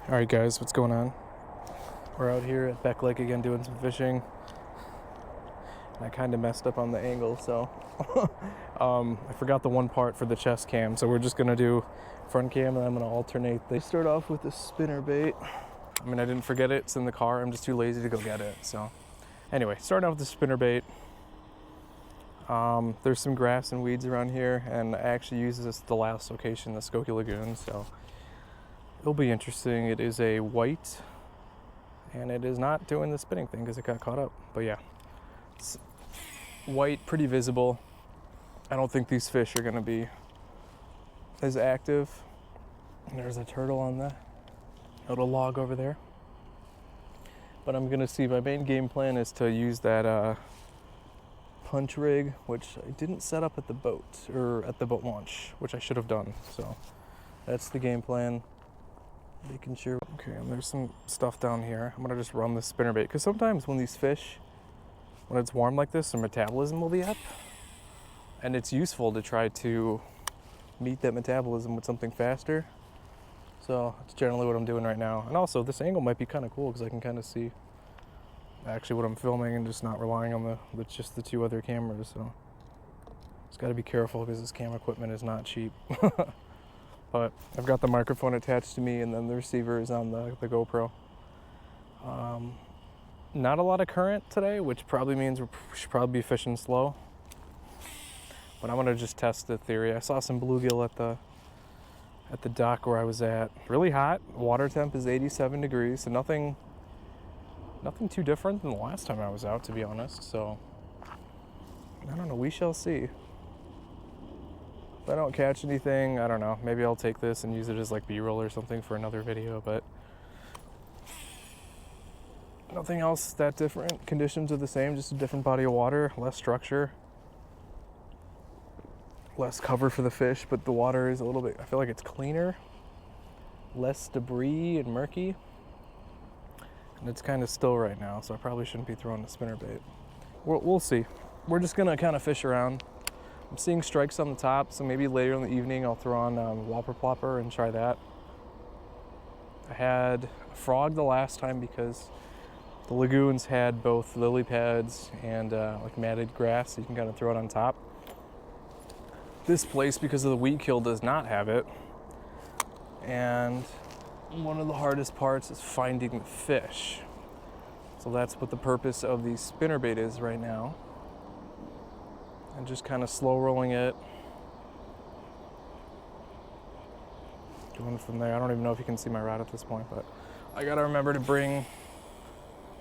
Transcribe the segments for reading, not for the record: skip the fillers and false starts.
Alright guys, what's going on? We're out here at Beck Lake again doing some fishing. And I kind of messed up on the angle, so I forgot the one part for the chest cam, so we're just going to do front cam and I'm going to alternate. They start off with a spinner bait. I mean, I didn't forget it, it's in the car, I'm just too lazy to go get it. So anyway, starting out with the spinner bait. There's some grass and weeds around here, and I actually used this at the last location, the Skokie Lagoon, so it'll be interesting. It is a white, and it is not doing the spinning thing because it got caught up. But yeah, it's white, pretty visible. I don't think these fish are going to be as active. And there's a turtle on the little log over there. But I'm going to see, my main game plan is to use that punch rig, which I didn't set up at the boat, or at the boat launch, which I should have done. So that's the game plan. Making sure. Okay, and there's some stuff down here. I'm gonna just run the spinnerbait because sometimes when these fish, when it's warm like this, their metabolism will be up, and it's useful to try to meet that metabolism with something faster. So that's generally what I'm doing right now. And also, this angle might be kind of cool because I can kind of see actually what I'm filming and just not relying on just the two other cameras. So just got to be careful because this camera equipment is not cheap. But I've got the microphone attached to me, and then the receiver is on the GoPro. Not a lot of current today, which probably means we should probably be fishing slow. But I'm gonna just test the theory. I saw some bluegill at the dock where I was at. Really hot. Water temp is 87 degrees, so nothing too different than the last time I was out, to be honest. So I don't know. We shall see. If I don't catch anything, I don't know, maybe I'll take this and use it as like B-roll or something for another video, but nothing else that different. Conditions are the same, just a different body of water, less structure, less cover for the fish, but the water is a little bit, I feel like it's cleaner, less debris and murky, and it's kind of still right now, so I probably shouldn't be throwing the spinnerbait. We'll see. We're just gonna kind of fish around. I'm seeing strikes on the top, so maybe later in the evening I'll throw on Whopper Plopper and try that. I had a frog the last time because the lagoons had both lily pads and like matted grass, so you can kind of throw it on top. This place, because of the weed kill, does not have it. And one of the hardest parts is finding the fish. So that's what the purpose of the spinnerbait is right now. And just kind of slow rolling it. Going from there. I don't even know if you can see my rod at this point, but I gotta remember to bring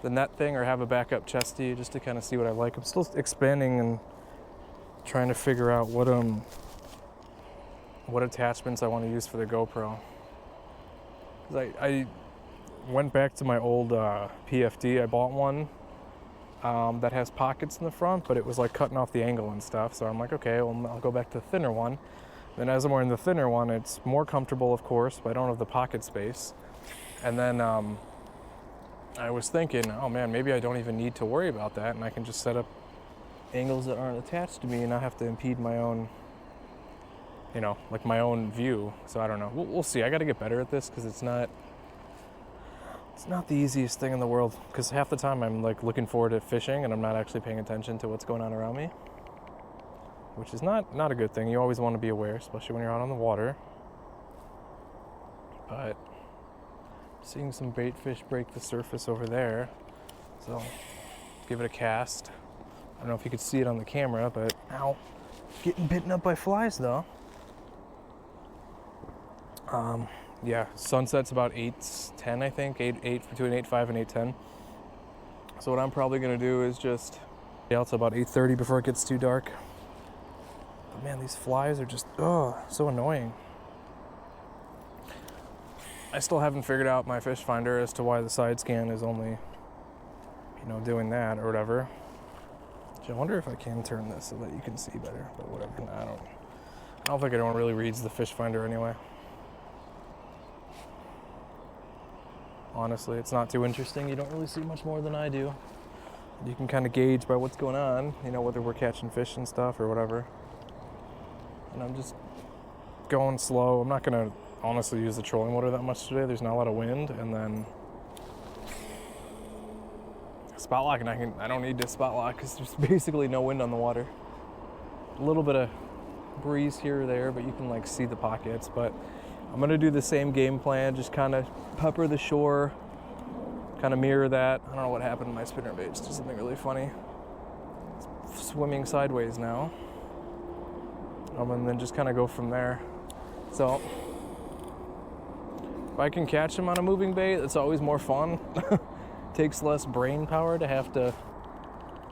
the net thing or have a backup chesty just to kind of see what I like. I'm still expanding and trying to figure out what attachments I want to use for the GoPro. 'Cause I went back to my old PFD. I bought one that has pockets in the front, but it was like cutting off the angle and stuff. So I'm like, okay, well, I'll go back to the thinner one. Then as I'm wearing the thinner one, it's more comfortable, of course, but I don't have the pocket space. And then I was thinking, oh man, maybe I don't even need to worry about that, and I can just set up angles that aren't attached to me and not have to impede my own, you know, like my own view. So I don't know. We'll see. I got to get better at this because it's not the easiest thing in the world, because half the time I'm like looking forward to fishing and I'm not actually paying attention to what's going on around me, which is not a good thing. You always want to be aware, especially when you're out on the water. But seeing some bait fish break the surface over there, so give it a cast. I don't know if you could see it on the camera, but ow, getting bitten up by flies though. Yeah, sunset's about 8:10, I think, between 8:05 and 8:10. So what I'm probably gonna do is just stay out till about 8:30 before it gets too dark. But man, these flies are just, so annoying. I still haven't figured out my fish finder as to why the side scan is only, you know, doing that or whatever. I wonder if I can turn this so that you can see better, but whatever. I don't think anyone really reads the fish finder anyway. Honestly, it's not too interesting. You don't really see much more than I do. You can kind of gauge by what's going on, you know, whether we're catching fish and stuff or whatever. And I'm just going slow. I'm not gonna honestly use the trolling motor that much today. There's not a lot of wind, and then spot lock, and I don't need to spot lock because there's basically no wind on the water. A little bit of breeze here or there, but you can like see the pockets. But I'm gonna do the same game plan, just kind of pepper the shore, kind of mirror that. I don't know what happened to my spinnerbait. It's just something really funny. It's swimming sideways now. And then just kind of go from there. So if I can catch them on a moving bait, it's always more fun. Takes less brain power to have to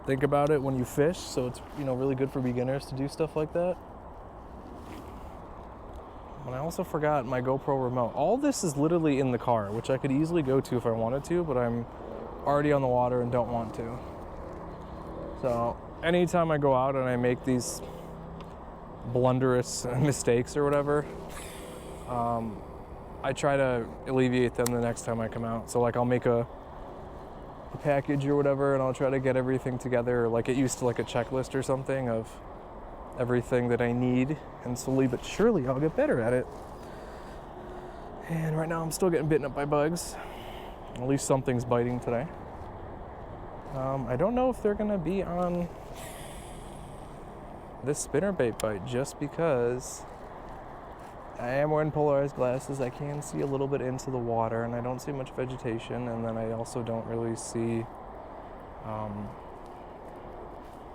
think about it when you fish, so it's, you know, really good for beginners to do stuff like that. And I also forgot my GoPro remote. All this is literally in the car, which I could easily go to if I wanted to, but I'm already on the water and don't want to. So anytime I go out and I make these blunderous mistakes or whatever, I try to alleviate them the next time I come out. So like I'll make a package or whatever, and I'll try to get everything together like it used to, like a checklist or something of everything that I need, and slowly but surely I'll get better at it. And right now I'm still getting bitten up by bugs. At least something's biting today. I don't know if they're gonna be on this spinnerbait bite just because I am wearing polarized glasses. I can see a little bit into the water, and I don't see much vegetation, and then I also don't really see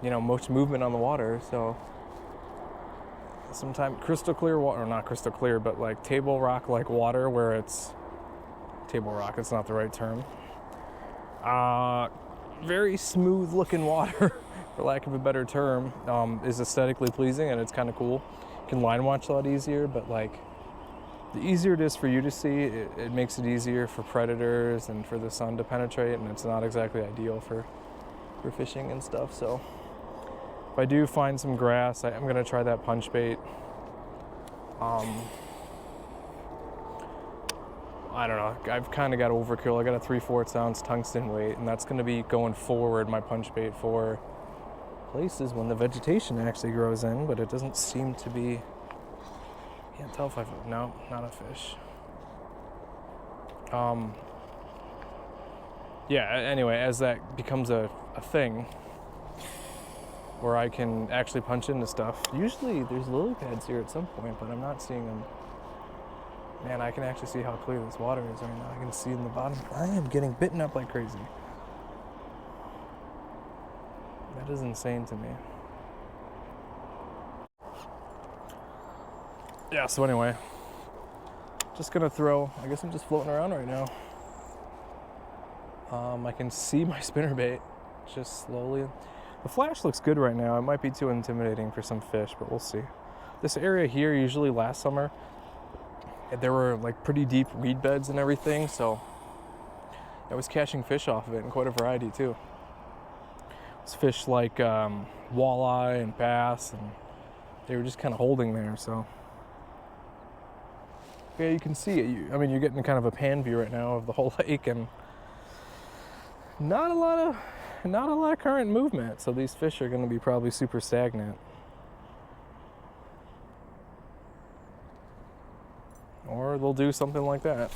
you know, much movement on the water. So sometimes crystal clear water, or not crystal clear, but like table rock like water, where it's table rock, it's not the right term, very smooth looking water for lack of a better term, is aesthetically pleasing, and it's kind of cool. You can line watch a lot easier, but like the easier it is for you to see, it makes it easier for predators and for the sun to penetrate, and it's not exactly ideal for fishing and stuff. So if I do find some grass, I'm gonna try that punch bait. I don't know, I've kind of got overkill. I got a 3/4 ounce tungsten weight, and that's gonna be going forward my punch bait for places when the vegetation actually grows in, but it doesn't seem to be. Can't tell if no, not a fish. Yeah, anyway, as that becomes a thing where I can actually punch into stuff, usually there's lily pads here at some point, but I'm not seeing them. Man, I can actually see how clear this water is right now. I can see in the bottom. I am getting bitten up like crazy. That is insane to me. Yeah, so anyway, just gonna throw, I guess I'm just floating around right now. I can see my spinnerbait just slowly. The flash looks good right now. It might be too intimidating for some fish, but we'll see. This area here, usually last summer, there were like pretty deep reed beds and everything, so I was catching fish off of it, and quite a variety too. It's fish like walleye and bass, and they were just kind of holding there. So yeah, you can see it. I mean, you're getting kind of a pan view right now of the whole lake, and not a lot of current movement. So these fish are going to be probably super stagnant. Or they'll do something like that.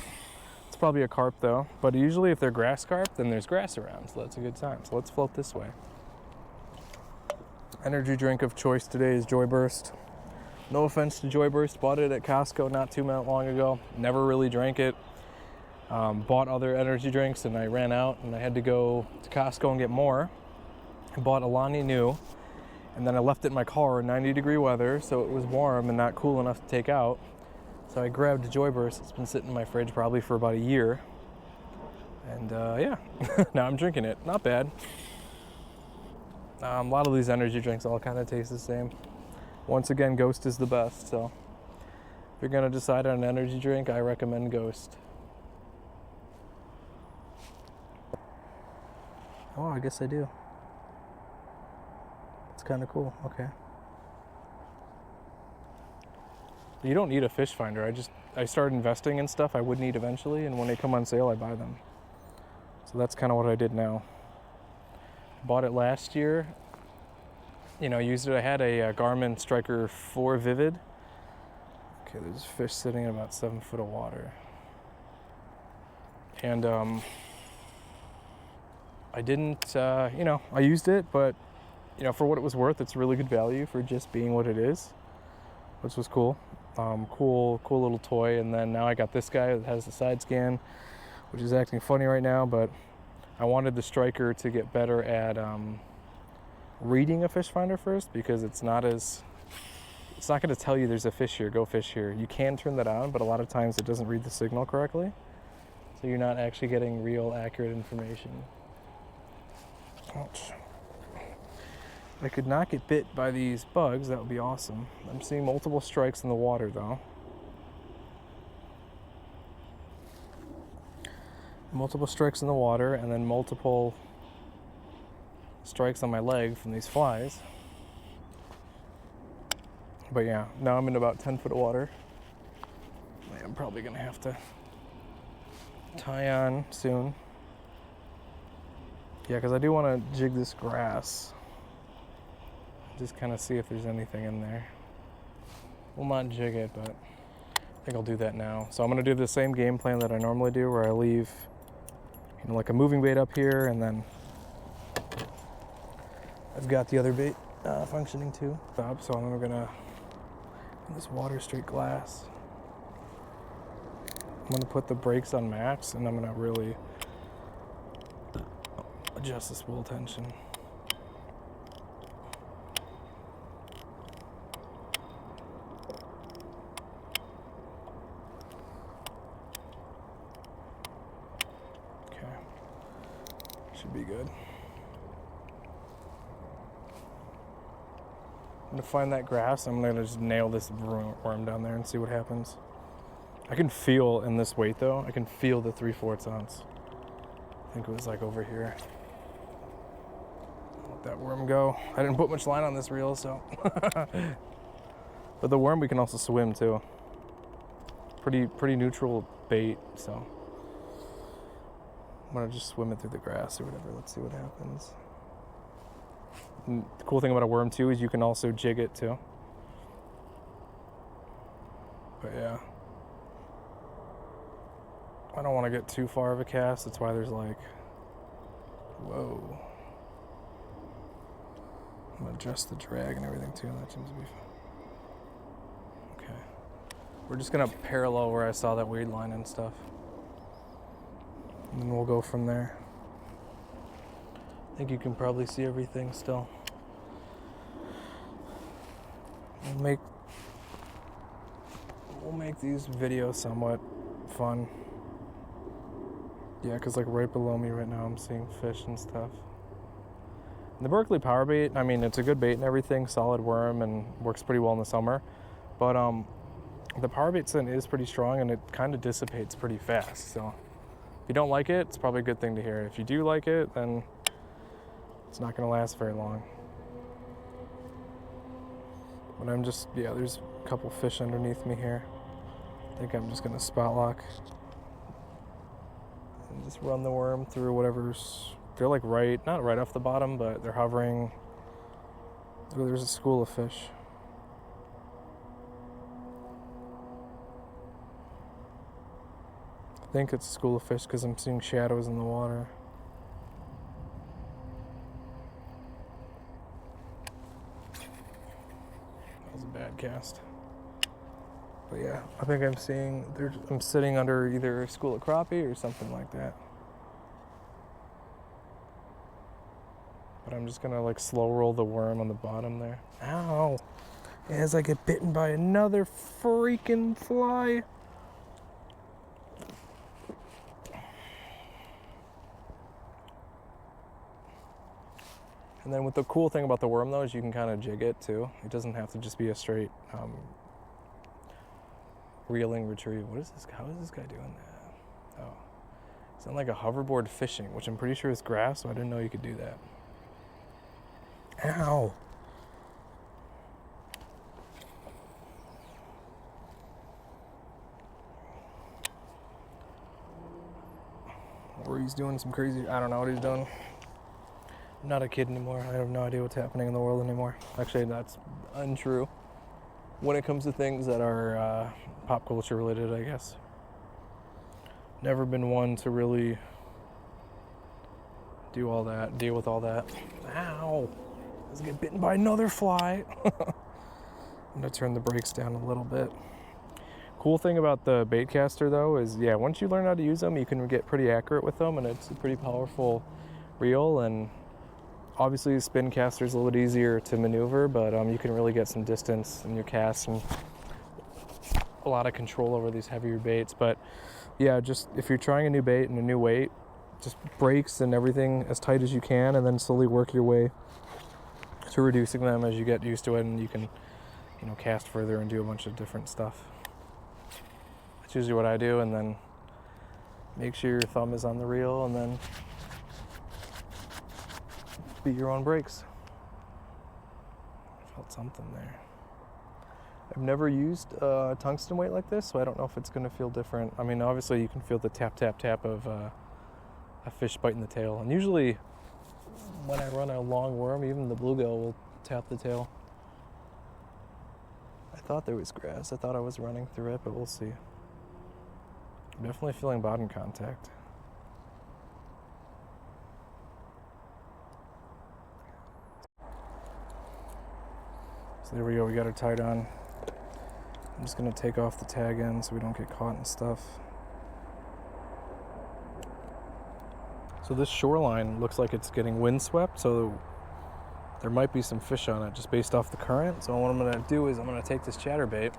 It's probably a carp though, but usually if they're grass carp, then there's grass around, so that's a good time. So let's float this way. Energy drink of choice today is Joy Burst. No offense to Joy Burst, bought it at Costco not too long ago. Never really drank it. Bought other energy drinks and I ran out, and I had to go to Costco and get more. I bought Alani Nu, and then I left it in my car in 90-degree weather, so it was warm and not cool enough to take out. So I grabbed a Joy Burst. It's been sitting in my fridge probably for about a year. And yeah, now I'm drinking it. Not bad. A lot of these energy drinks all kind of taste the same. Once again, Ghost is the best. So if you're going to decide on an energy drink, I recommend Ghost. Oh, I guess I do. It's kind of cool. Okay. You don't need a fish finder. I started investing in stuff I would need eventually, and when they come on sale, I buy them. So that's kind of what I did now. Bought it last year. You know, used it. I had a Garmin Striker 4 Vivid. Okay, there's fish sitting in about 7 foot of water. And I didn't, I used it, but, for what it was worth, it's really good value for just being what it is, which was cool. Cool little toy. And then now I got this guy that has the side scan, which is acting funny right now, but I wanted the striker to get better at reading a fish finder first, because it's not going to tell you there's a fish here, go fish here. You can turn that on, but a lot of times it doesn't read the signal correctly, so you're not actually getting real accurate information. Ouch. If I could not get bit by these bugs, that would be awesome. I'm seeing multiple strikes in the water though. Multiple strikes in the water, and then multiple strikes on my leg from these flies. But yeah, now I'm in about 10 foot of water. I'm probably gonna have to tie on soon. Yeah, because I do want to jig this grass. Just kind of see if there's anything in there. Will not jig it, but I think I'll do that now. So I'm going to do the same game plan that I normally do, where I leave, like a moving bait up here, and then I've got the other bait functioning too. So I'm going to, this water straight glass, I'm going to put the brakes on max, and I'm going to really adjust the spool tension. Okay, should be good. I'm gonna find that grass. I'm gonna just nail this worm down there and see what happens. I can feel in this weight though, I can feel the 3/4 ounce. I think it was like over here. Let that worm go. I didn't put much line on this reel, so. But the worm we can also swim too. Pretty neutral bait, so. I'm gonna just swim it through the grass or whatever. Let's see what happens. And the cool thing about a worm too is you can also jig it too. But yeah. I don't want to get too far of a cast. That's why there's like, whoa. I'm gonna adjust the drag and everything too. That seems to be fun. Okay. We're just gonna parallel where I saw that weed line and stuff. And then we'll go from there. I think you can probably see everything still. We'll make these videos somewhat fun. Yeah, because like right below me right now I'm seeing fish and stuff. And the Berkeley power bait, I mean, it's a good bait and everything, solid worm, and works pretty well in the summer. But the power bait scent is pretty strong, and it kind of dissipates pretty fast. So if you don't like it, it's probably a good thing to hear. If you do like it, then it's not going to last very long. But I'm just, yeah, there's a couple fish underneath me here. I think I'm just going to spot lock and just run the worm through whatever's, they're like not right off the bottom, but they're hovering. Oh, there's a school of fish. I think it's a school of fish because I'm seeing shadows in the water. That was a bad cast. But yeah, I think I'm sitting under either a school of crappie or something like that. But I'm just gonna like slow roll the worm on the bottom there. Ow! As I get bitten by another freaking fly. And then with the cool thing about the worm though is you can kind of jig it too. It doesn't have to just be a straight reeling retrieve. How is this guy doing that? Oh, it's on like a hoverboard fishing, which I'm pretty sure is grass, so I didn't know you could do that. Ow! Or he's doing some crazy, I don't know what he's doing. I'm not a kid anymore. I have no idea what's happening in the world anymore. Actually, that's untrue. when it comes to things that are pop culture related, I guess. Never been one to really deal with all that. Ow! I was getting bitten by another fly. I'm gonna turn the brakes down a little bit. Cool thing about the bait caster though is, yeah, once you learn how to use them, you can get pretty accurate with them, and it's a pretty powerful reel. And obviously the spin caster is a little bit easier to maneuver, but you can really get some distance in your cast and a lot of control over these heavier baits. But yeah, just if you're trying a new bait and a new weight, just brakes and everything as tight as you can, and then slowly work your way to reducing them as you get used to it, and you can, cast further and do a bunch of different stuff. That's usually what I do, and then make sure your thumb is on the reel, and then beat your own brakes. I felt something there. I've never used a tungsten weight like this, so I don't know if it's going to feel different. I mean, obviously you can feel the tap, tap, tap of a fish biting the tail. And usually when I run a long worm, even the bluegill will tap the tail. I thought there was grass. I thought I was running through it, but we'll see. I'm definitely feeling bottom contact. So there we go, we got her tied on. I'm just gonna take off the tag end so we don't get caught and stuff. So this shoreline looks like it's getting windswept, so there might be some fish on it just based off the current. So what I'm gonna do is I'm gonna take this chatterbait.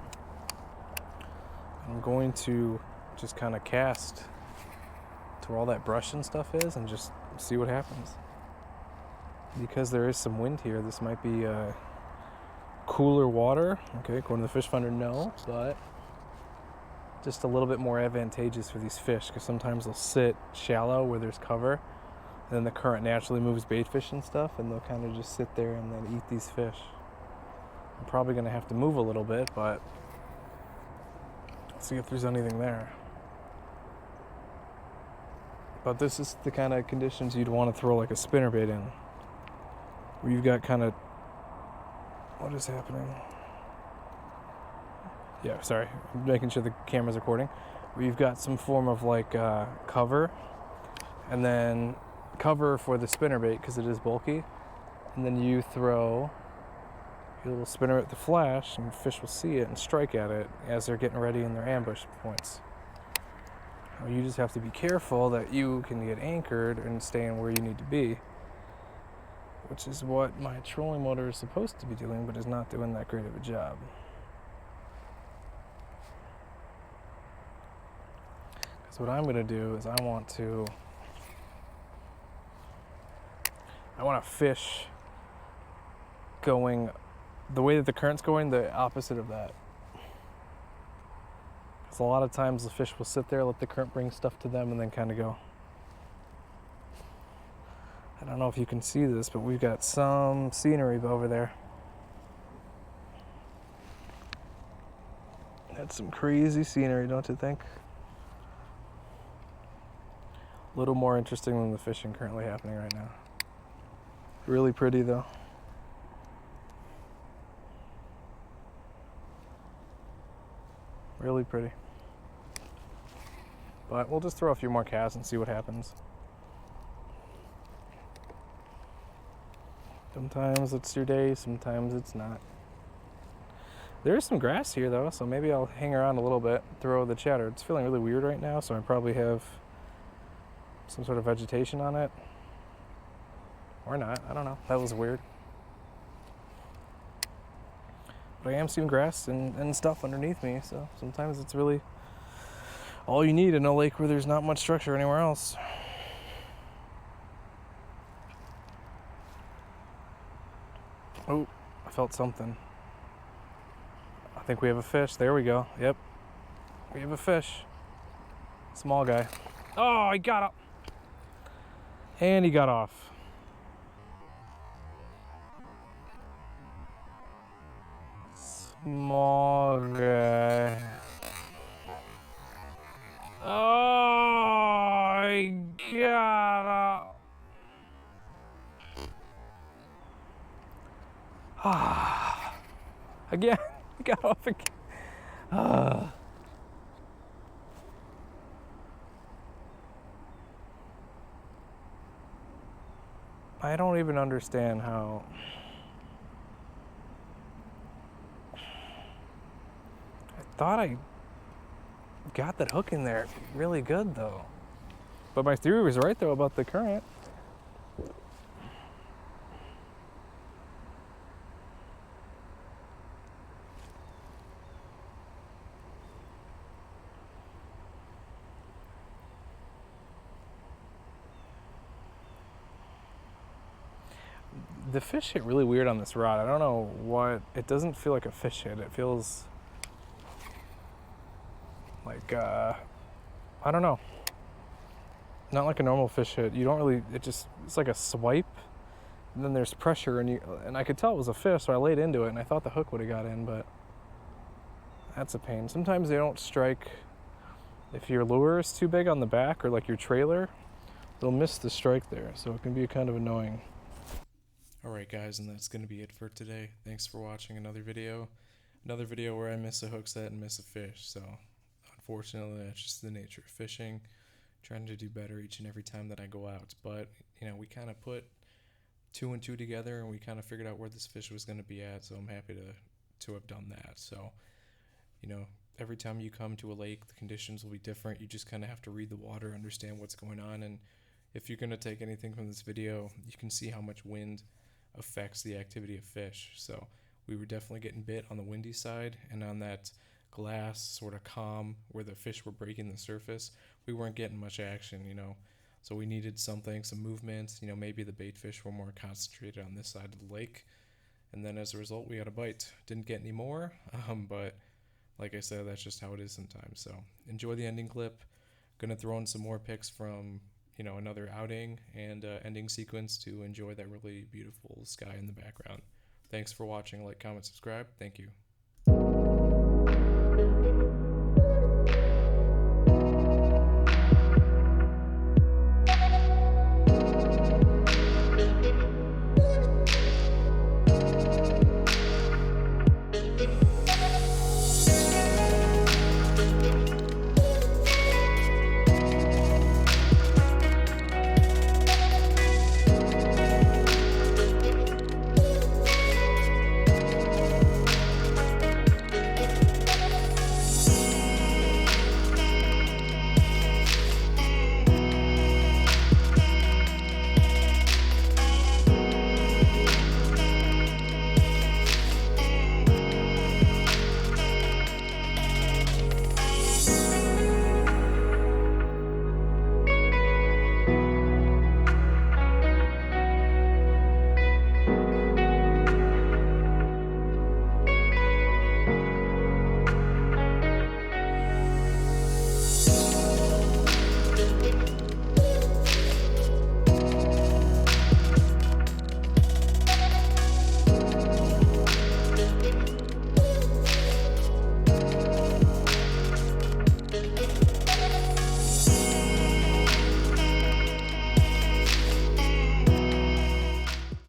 I'm going to just kind of cast to where all that brush and stuff is and just see what happens. Because there is some wind here, this might be cooler water. Okay, according to the fish finder, no, but just a little bit more advantageous for these fish, because sometimes they'll sit shallow where there's cover, and then the current naturally moves bait fish and stuff, and they'll kind of just sit there and then eat these fish. I'm probably going to have to move a little bit, but let's see if there's anything there. But this is the kind of conditions you'd want to throw like a spinnerbait in, where you've got kind of, what is happening? Yeah, sorry, I'm making sure the camera's recording. Where you've got some form of like cover, and then cover for the spinnerbait because it is bulky, and then you throw your little spinner at the flash, and fish will see it and strike at it as they're getting ready in their ambush points. Now, you just have to be careful that you can get anchored and stay in where you need to be, which is what my trolling motor is supposed to be doing, but is not doing that great of a job. Because what I'm going to do is I want to fish going the way that the current's going, the opposite of that. Because a lot of times the fish will sit there, let the current bring stuff to them, and then kind of go. I don't know if you can see this, but we've got some scenery over there. That's some crazy scenery, don't you think? A little more interesting than the fishing currently happening right now. Really pretty though. Really pretty. But we'll just throw a few more casts and see what happens. Sometimes it's your day, sometimes it's not. There's some grass here though, so maybe I'll hang around a little bit, throw the chatter. It's feeling really weird right now, so I probably have some sort of vegetation on it. Or not, I don't know. That was weird. But I am seeing grass and stuff underneath me, so sometimes it's really all you need in a lake where there's not much structure anywhere else. Oh, I felt something. I think we have a fish. There we go. Yep. We have a fish. Small guy. Oh, he got up. And he got off. Small guy. Oh, he got up. Ah. Again. Got off again. Ah. I don't even understand how. I thought I got that hook in there really good though. But my theory was right though about the current. The fish hit really weird on this rod. I don't know what. It doesn't feel like a fish hit. It feels like I don't know. Not like a normal fish hit. You don't really. It's like a swipe. And then there's pressure, and I could tell it was a fish, so I laid into it, and I thought the hook would have got in, but that's a pain. Sometimes they don't strike. If your lure is too big on the back, or like your trailer, they'll miss the strike there, so it can be kind of annoying. Alright guys, and that's going to be it for today. Thanks for watching another video. Another video where I miss a hook set and miss a fish, so unfortunately that's just the nature of fishing. Trying to do better each and every time that I go out, but you know, we kind of put 2 and 2 together and we kind of figured out where this fish was going to be at, so I'm happy to have done that. So, you know, every time you come to a lake, the conditions will be different. You just kind of have to read the water, understand what's going on, and if you're going to take anything from this video, you can see how much wind affects the activity of fish. So we were definitely getting bit on the windy side, and on that glass sort of calm where the fish were breaking the surface, we weren't getting much action, you know. So we needed something, some movement, you know, maybe the bait fish were more concentrated on this side of the lake. And then as a result, we had a bite. Didn't get any more, but like I said, that's just how it is sometimes. So enjoy the ending clip. Gonna throw in some more pics from, you know, another outing and ending sequence to enjoy that really beautiful sky in the background. Thanks for watching. Like, comment, subscribe. Thank you.